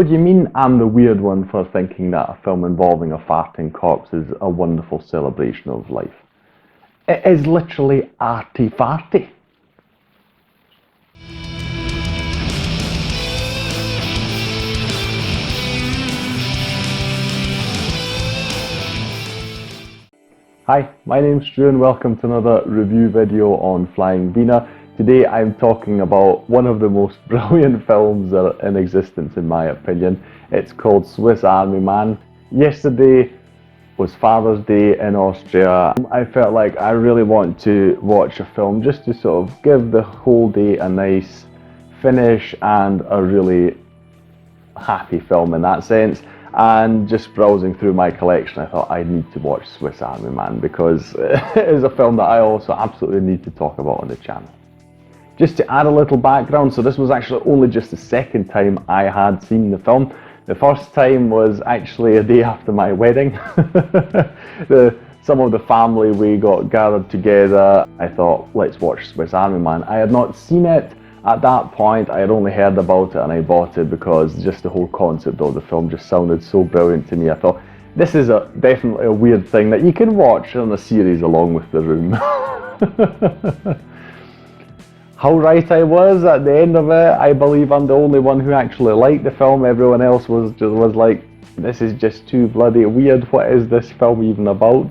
What do you mean I'm the weird one for thinking that a film involving a farting corpse is a wonderful celebration of life? It is literally arty-farty. Hi, my name's Stu and welcome to another review video on Flying Wiener. Today I'm talking about one of the most brilliant films that are in existence in my opinion. It's called Swiss Army Man. Yesterday was Father's Day in Austria. I felt like I really want to watch a film just to sort of give the whole day a nice finish and a really happy film in that sense. And just browsing through my collection, I thought I need to watch Swiss Army Man because it is a film that I also absolutely need to talk about on the channel. Just to add a little background, so this was actually only just the second time I had seen the film. The first time was actually a day after my wedding. Some of the family, we got gathered together. I thought, let's watch Swiss Army Man. I had not seen it. At that point, I had only heard about it and I bought it because just the whole concept of the film just sounded so brilliant to me. I thought, this is definitely a weird thing that you can watch in a series along with The Room. How right I was at the end of it, I believe I'm the only one who actually liked the film. Everyone else was like, this is just too bloody weird. What is this film even about?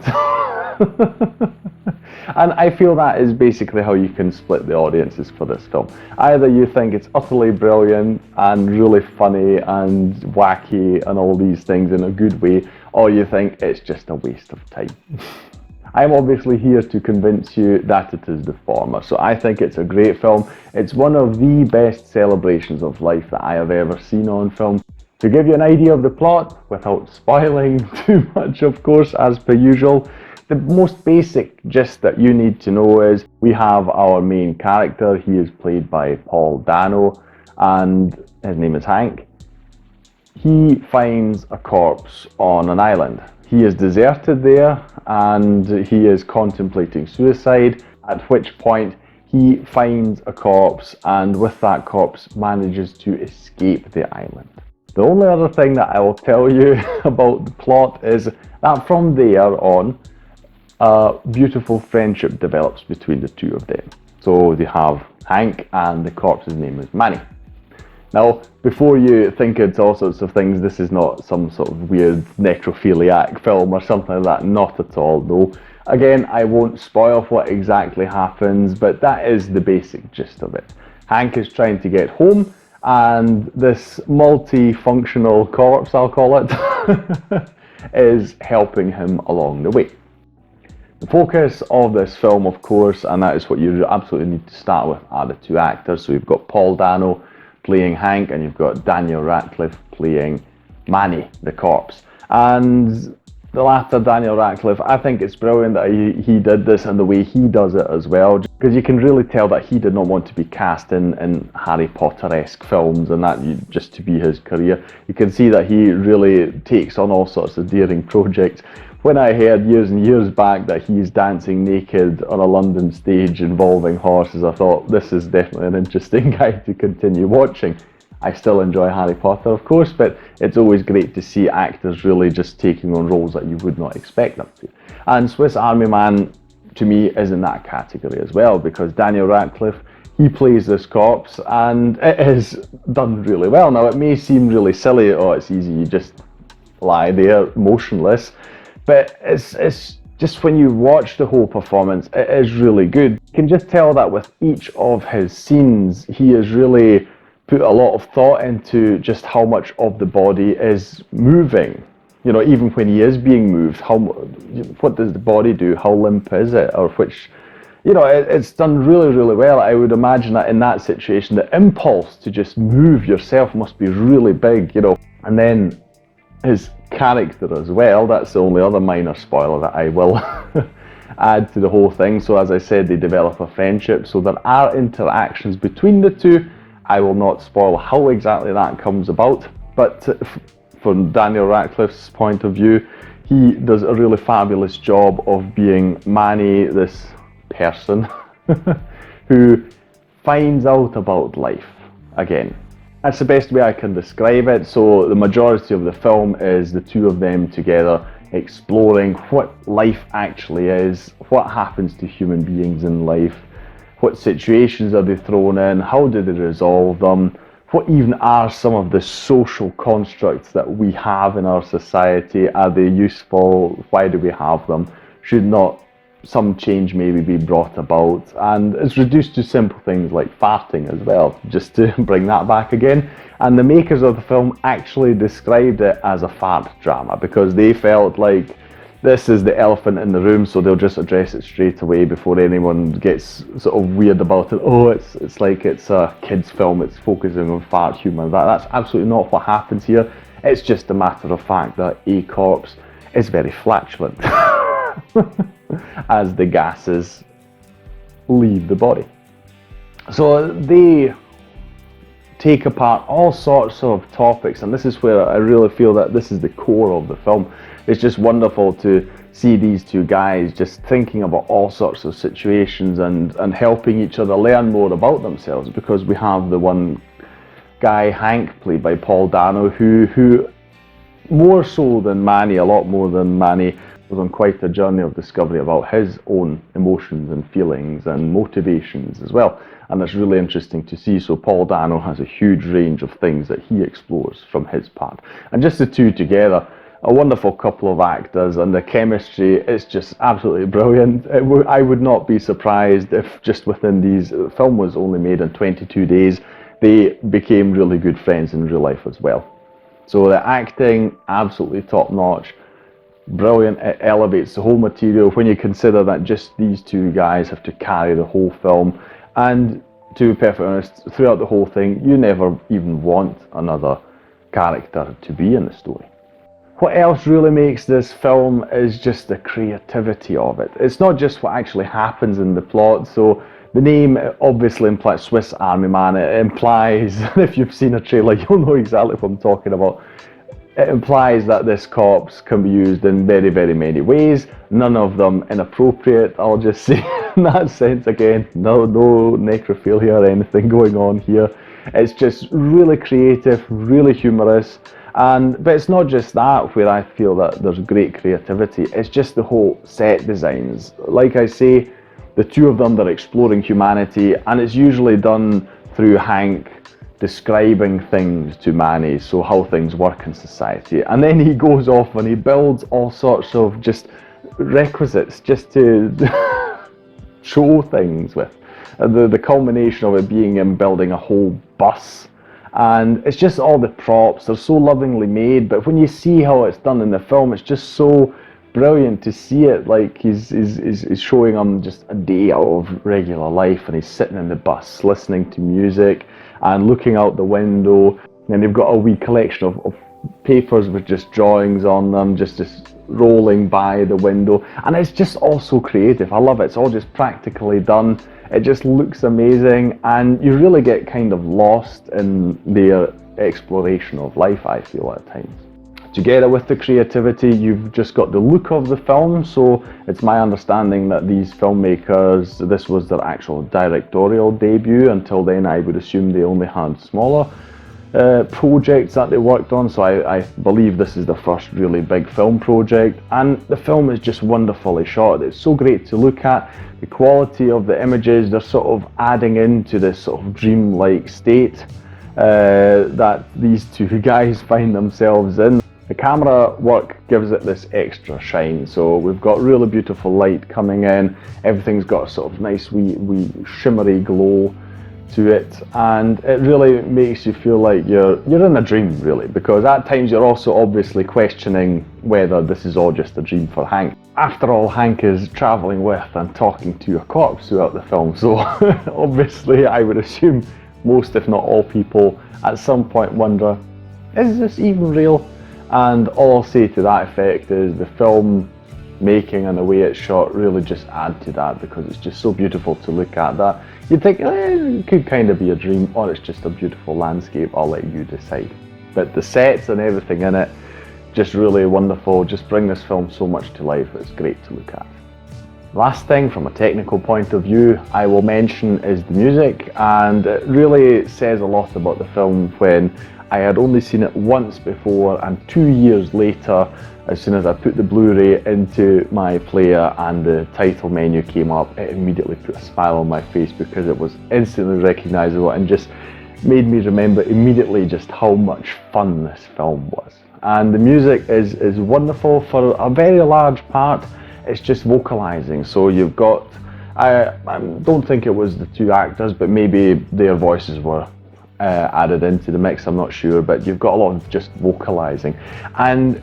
And I feel that is basically how you can split the audiences for this film. Either you think it's utterly brilliant and really funny and wacky and all these things in a good way, or you think it's just a waste of time. I'm obviously here to convince you that it is the former. So I think it's a great film. It's one of the best celebrations of life that I have ever seen on film. To give you an idea of the plot, without spoiling too much of course, as per usual, the most basic gist that you need to know is we have our main character. He is played by Paul Dano and his name is Hank. He finds a corpse on an island. He is deserted there and he is contemplating suicide, at which point he finds a corpse and with that corpse manages to escape the island. The only other thing that I will tell you about the plot is that from there on, a beautiful friendship develops between the two of them. So they have Hank and the corpse's name is Manny. Now, before you think it's all sorts of things, this is not some sort of weird necrophiliac film or something like that, not at all, no. Again, I won't spoil what exactly happens, but that is the basic gist of it. Hank is trying to get home, and this multifunctional corpse, I'll call it, is helping him along the way. The focus of this film, of course, and that is what you absolutely need to start with, are the two actors. So you've got Paul Dano playing Hank, and you've got Daniel Radcliffe playing Manny, the corpse. And the latter, Daniel Radcliffe, I think it's brilliant that he did this and the way he does it as well, because you can really tell that he did not want to be cast in Harry Potter-esque films and that just to be his career. You can see that he really takes on all sorts of daring projects. When I heard years and years back that he's dancing naked on a London stage involving horses, I thought this is definitely an interesting guy to continue watching. I still enjoy Harry Potter, of course, but it's always great to see actors really just taking on roles that you would not expect them to. And Swiss Army Man, to me, is in that category as well, because Daniel Radcliffe, he plays this corpse, and it is done really well. Now, it may seem really silly, oh, it's easy, you just lie there, motionless, but it's just when you watch the whole performance, it is really good. You can just tell that with each of his scenes, he has really put a lot of thought into just how much of the body is moving. You know, even when he is being moved, what does the body do? How limp is it? Or which, you know, it's done really, really well. I would imagine that in that situation, the impulse to just move yourself must be really big, you know. And then his character as well, that's the only other minor spoiler that I will add to the whole thing. So as I said, they develop a friendship, so there are interactions between the two. I will not spoil how exactly that comes about, but from Daniel Radcliffe's point of view, he does a really fabulous job of being Manny, this person who finds out about life again. That's the best way I can describe it. So the majority of the film is the two of them together exploring what life actually is, what happens to human beings in life, what situations are they thrown in, how do they resolve them, what even are some of the social constructs that we have in our society, are they useful, why do we have them, should not some change maybe be brought about. And it's reduced to simple things like farting as well, just to bring that back again. And the makers of the film actually described it as a fart drama because they felt like this is the elephant in the room, so they'll just address it straight away before anyone gets sort of weird about it. Oh, it's like it's a kid's film, it's focusing on fart humour. That's absolutely not what happens here. It's just a matter of fact that a corpse is very flatulent as the gases leave the body. So they take apart all sorts of topics, and this is where I really feel that this is the core of the film. It's just wonderful to see these two guys just thinking about all sorts of situations and helping each other learn more about themselves, because we have the one guy, Hank, played by Paul Dano, who more so than Manny, a lot more than Manny, was on quite a journey of discovery about his own emotions and feelings and motivations as well. And it's really interesting to see. So Paul Dano has a huge range of things that he explores from his part. And just the two together, a wonderful couple of actors, and the chemistry is just absolutely brilliant. I would not be surprised if just within the film was only made in 22 days, they became really good friends in real life as well. So the acting, absolutely top notch. Brilliant. It elevates the whole material when you consider that just these two guys have to carry the whole film. And to be perfectly honest, throughout the whole thing, you never even want another character to be in the story. What else really makes this film is just the creativity of it. It's not just what actually happens in the plot. So the name obviously implies Swiss Army Man. It implies, if you've seen a trailer, you'll know exactly what I'm talking about. It implies that this corpse can be used in very, very many ways, none of them inappropriate. I'll just say in that sense again, no necrophilia or anything going on here. It's just really creative, really humorous, but it's not just that where I feel that there's great creativity, it's just the whole set designs. Like I say, the two of them, they're exploring humanity, and it's usually done through Hank describing things to Manny, so how things work in society, and then he goes off and he builds all sorts of just requisites just to show things with. The culmination of it being him building a whole bus, and it's just all the props, they're so lovingly made, but when you see how it's done in the film, it's just so brilliant to see it. Like he's showing them just a day out of regular life, and he's sitting in the bus listening to music and looking out the window, and they've got a wee collection of papers with just drawings on them, just rolling by the window, and it's just all so creative. I love it. It's all just practically done. It just looks amazing, and you really get kind of lost in their exploration of life, I feel, at times. Together with the creativity, you've just got the look of the film. So it's my understanding that these filmmakers, this was their actual directorial debut. Until then, I would assume they only had smaller projects that they worked on. So I believe this is the first really big film project. And the film is just wonderfully shot. It's so great to look at. The quality of the images, they're sort of adding into this sort of dreamlike state that these two guys find themselves in. The camera work gives it this extra shine, so we've got really beautiful light coming in, everything's got a sort of nice wee shimmery glow to it, and it really makes you feel like you're in a dream, really, because at times you're also obviously questioning whether this is all just a dream for Hank. After all, Hank is travelling with and talking to a corpse throughout the film, so obviously I would assume most, if not all people, at some point wonder, is this even real? And all I'll say to that effect is the film making and the way it's shot really just add to that, because it's just so beautiful to look at that you'd think it could kind of be a dream, or it's just a beautiful landscape. I'll let you decide. But the sets and everything in it, just really wonderful, just bring this film so much to life. It's great to look at. Last thing from a technical point of view I will mention is the music, and it really says a lot about the film when I had only seen it once before, and 2 years later, as soon as I put the Blu-ray into my player and the title menu came up, it immediately put a smile on my face because it was instantly recognisable and just made me remember immediately just how much fun this film was. And the music is wonderful. For a very large part, it's just vocalising. So you've got, I don't think it was the two actors, but maybe their voices were added into the mix, I'm not sure, but you've got a lot of just vocalising. And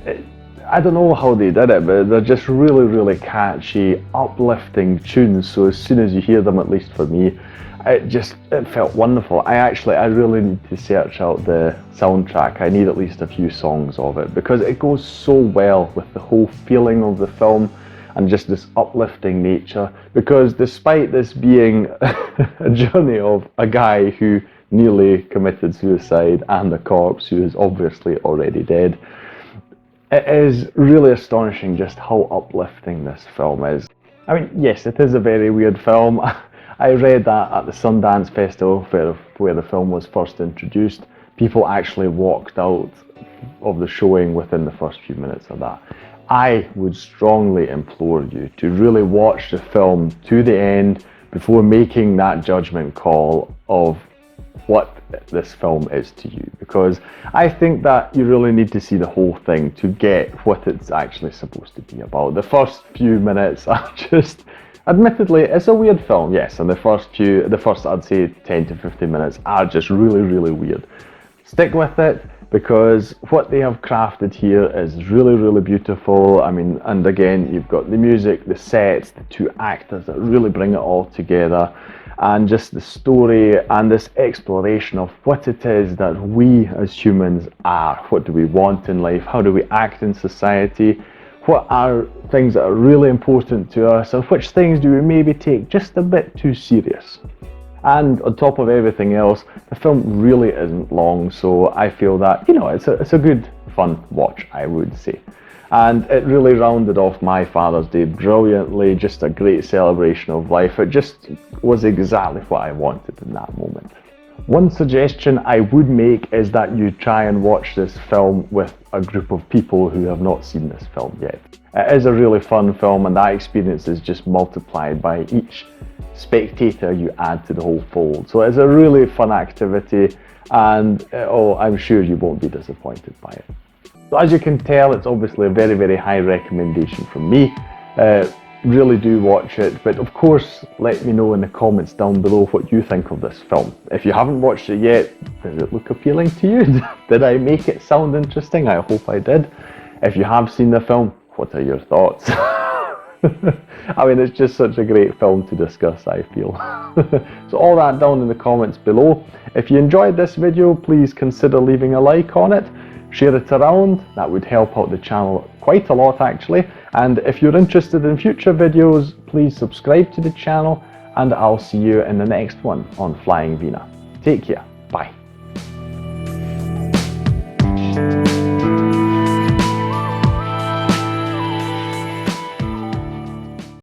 I don't know how they did it, but they're just really catchy, uplifting tunes. So as soon as you hear them, at least for me, it felt wonderful. I really need to search out the soundtrack. I need at least a few songs of it because it goes so well with the whole feeling of the film and just this uplifting nature. Because despite this being a journey of a guy who nearly committed suicide and a corpse who is obviously already dead, it is really astonishing just how uplifting this film is. I mean, yes, it is a very weird film. I read that at the Sundance Festival where the film was first introduced, people actually walked out of the showing within the first few minutes of that. I would strongly implore you to really watch the film to the end before making that judgment call of what this film is to you, because I think that you really need to see the whole thing to get what it's actually supposed to be about. The first few minutes are just, admittedly, it's a weird film, yes, and the first I'd say 10 to 15 minutes are just really weird. Stick with it, because what they have crafted here is really beautiful. I mean, and again, you've got the music, the sets, the two actors that really bring it all together, and just the story and this exploration of what it is that we as humans are. What do we want in life? How do we act in society? What are things that are really important to us, and which things do we maybe take just a bit too serious? And on top of everything else, the film really isn't long, so I feel that, you know, it's a good, fun watch, I would say. And it really rounded off my Father's Day brilliantly, just a great celebration of life. It just was exactly what I wanted in that moment. One suggestion I would make is that you try and watch this film with a group of people who have not seen this film yet. It is a really fun film, and that experience is just multiplied by each spectator you add to the whole fold. So it's a really fun activity, and I'm sure you won't be disappointed by it. So as you can tell, it's obviously a very high recommendation from me. Really do watch it, but of course let me know in the comments down below what you think of this film. If you haven't watched it yet, does it look appealing to you? Did I make it sound interesting? I hope I did. If you have seen the film, what are your thoughts? I mean, it's just such a great film to discuss, I feel. So all that down in the comments below. If you enjoyed this video, please consider leaving a like on it. Share it around, that would help out the channel quite a lot actually. And if you're interested in future videos, please subscribe to the channel, and I'll see you in the next one on Flying Wiener. Take care, bye.